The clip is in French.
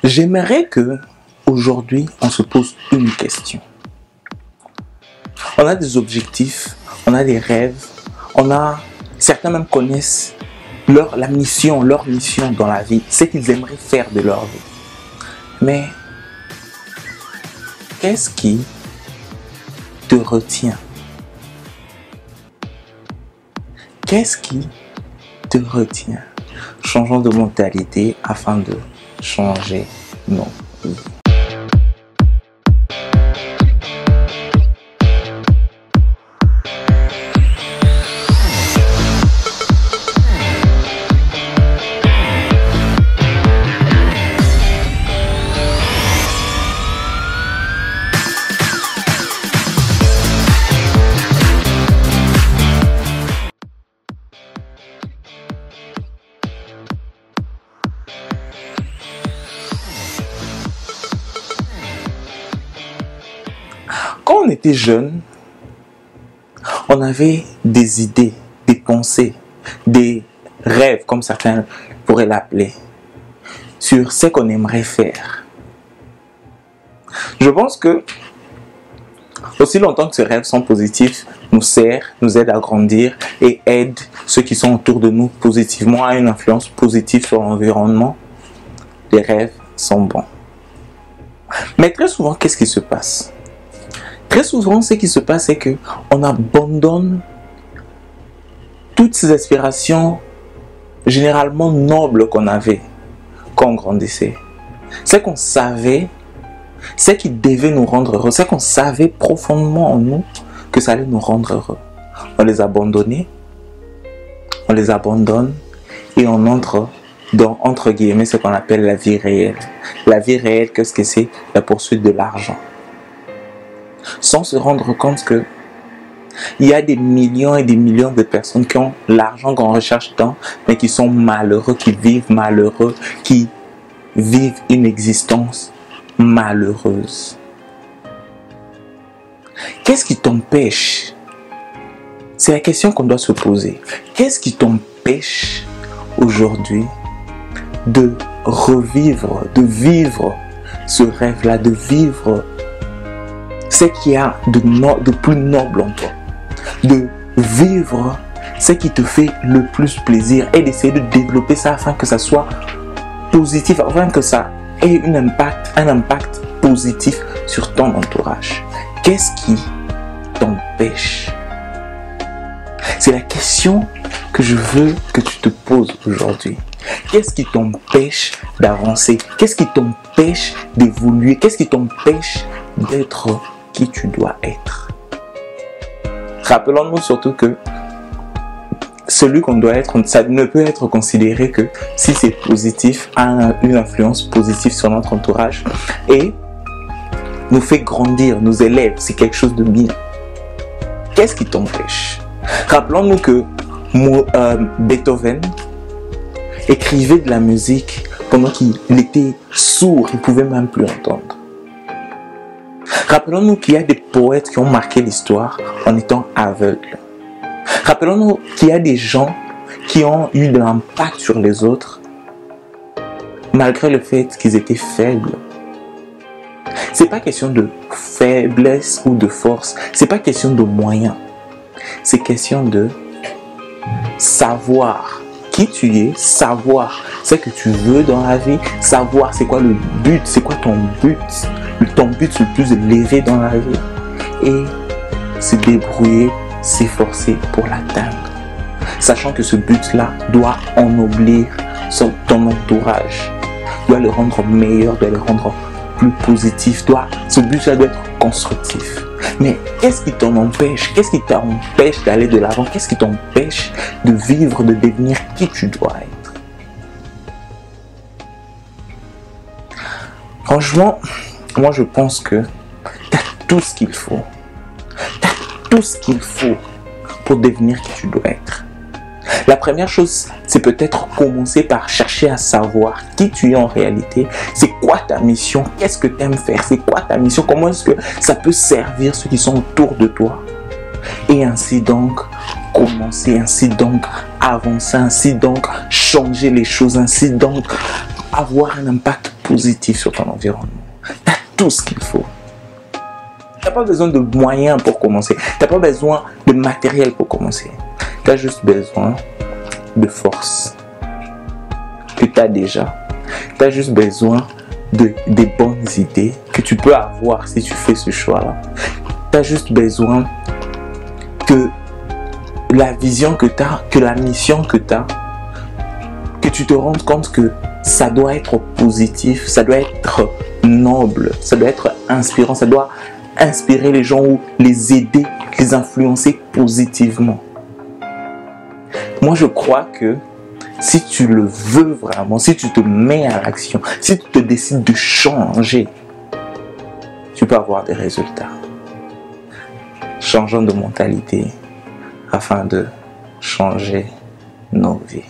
J'aimerais que aujourd'hui on se pose une question. On a des objectifs, on a des rêves, certains même connaissent leur mission dans la vie, ce qu'ils aimeraient faire de leur vie. Mais qu'est-ce qui te retient? Qu'est-ce qui te retient? Changeons de mentalité afin de changer nos vies. Quand on était jeune, on avait des idées, des pensées, des rêves, comme certains pourraient l'appeler, sur ce qu'on aimerait faire. Je pense que, aussi longtemps que ces rêves sont positifs, nous aident à grandir et aident ceux qui sont autour de nous positivement, à une influence positive sur l'environnement, les rêves sont bons. Mais très souvent, qu'est-ce qui se passe? Très souvent, ce qui se passe, c'est qu'on abandonne toutes ces aspirations généralement nobles qu'on avait quand on grandissait. C'est qu'on savait, ce qui devait nous rendre heureux, c'est qu'on savait profondément en nous que ça allait nous rendre heureux. On les abandonnait, on les abandonne et on entre dans, entre guillemets, ce qu'on appelle la vie réelle. La vie réelle, qu'est-ce que c'est? La poursuite de l'argent. Sans se rendre compte que il y a des millions et des millions de personnes qui ont l'argent qu'on recherche tant, mais qui sont malheureux, qui vivent malheureux, qui vivent une existence malheureuse. Qu'est-ce qui t'empêche? C'est la question qu'on doit se poser. Qu'est-ce qui t'empêche aujourd'hui de revivre, de vivre ce rêve-là, de vivre ce qu'il y a de plus noble en toi, de vivre ce qui te fait le plus plaisir et d'essayer de développer ça afin que ça soit positif, afin que ça ait un impact positif sur ton entourage. Qu'est-ce qui t'empêche? C'est la question que je veux que tu te poses aujourd'hui. Qu'est-ce qui t'empêche d'avancer? Qu'est-ce qui t'empêche d'évoluer? Qu'est-ce qui t'empêche d'être qui tu dois être? Rappelons-nous surtout que celui qu'on doit être, ça ne peut être considéré que si c'est positif, a une influence positive sur notre entourage et nous fait grandir, nous élève, c'est quelque chose de bien. Qu'est-ce qui t'empêche? Rappelons-nous que Beethoven écrivait de la musique pendant qu'il était sourd, il ne pouvait même plus entendre. Rappelons-nous qu'il y a des poètes qui ont marqué l'histoire en étant aveugles. Rappelons-nous qu'il y a des gens qui ont eu de l'impact sur les autres malgré le fait qu'ils étaient faibles. C'est pas question de faiblesse ou de force, c'est pas question de moyens. C'est question de savoir qui tu es, savoir ce que tu veux dans la vie, savoir c'est quoi le but, c'est quoi ton but le plus élevé dans la vie et se débrouiller, s'efforcer pour l'atteindre. Sachant que ce but-là doit ennoblir ton entourage, doit le rendre meilleur, doit le rendre plus positif, ce but-là doit être constructif. Mais qu'est-ce qui t'en empêche? Qu'est-ce qui t'empêche d'aller de l'avant? Qu'est-ce qui t'empêche de vivre, de devenir qui tu dois être? Franchement, moi je pense que tu as tout ce qu'il faut. Tu as tout ce qu'il faut pour devenir qui tu dois être. La première chose, c'est peut-être commencer par chercher à savoir qui tu es en réalité. C'est quoi ta mission? Qu'est-ce que tu aimes faire? C'est quoi ta mission? Comment est-ce que ça peut servir ceux qui sont autour de toi? Et ainsi donc, commencer, ainsi donc, avancer, ainsi donc, changer les choses, ainsi donc, avoir un impact positif sur ton environnement. Tu as tout ce qu'il faut. Tu n'as pas besoin de moyens pour commencer. Tu n'as pas besoin de matériel pour commencer. Tu as juste besoin de force que tu as déjà. Tu as juste besoin des bonnes idées que tu peux avoir si tu fais ce choix-là. Tu as juste besoin que la vision que tu as, que la mission que tu as, que tu te rendes compte que ça doit être positif, ça doit être noble, ça doit être inspirant, ça doit inspirer les gens ou les aider, les influencer positivement. Moi, je crois que si tu le veux vraiment, si tu te mets à l'action, si tu te décides de changer, tu peux avoir des résultats. Changeons de mentalité afin de changer nos vies.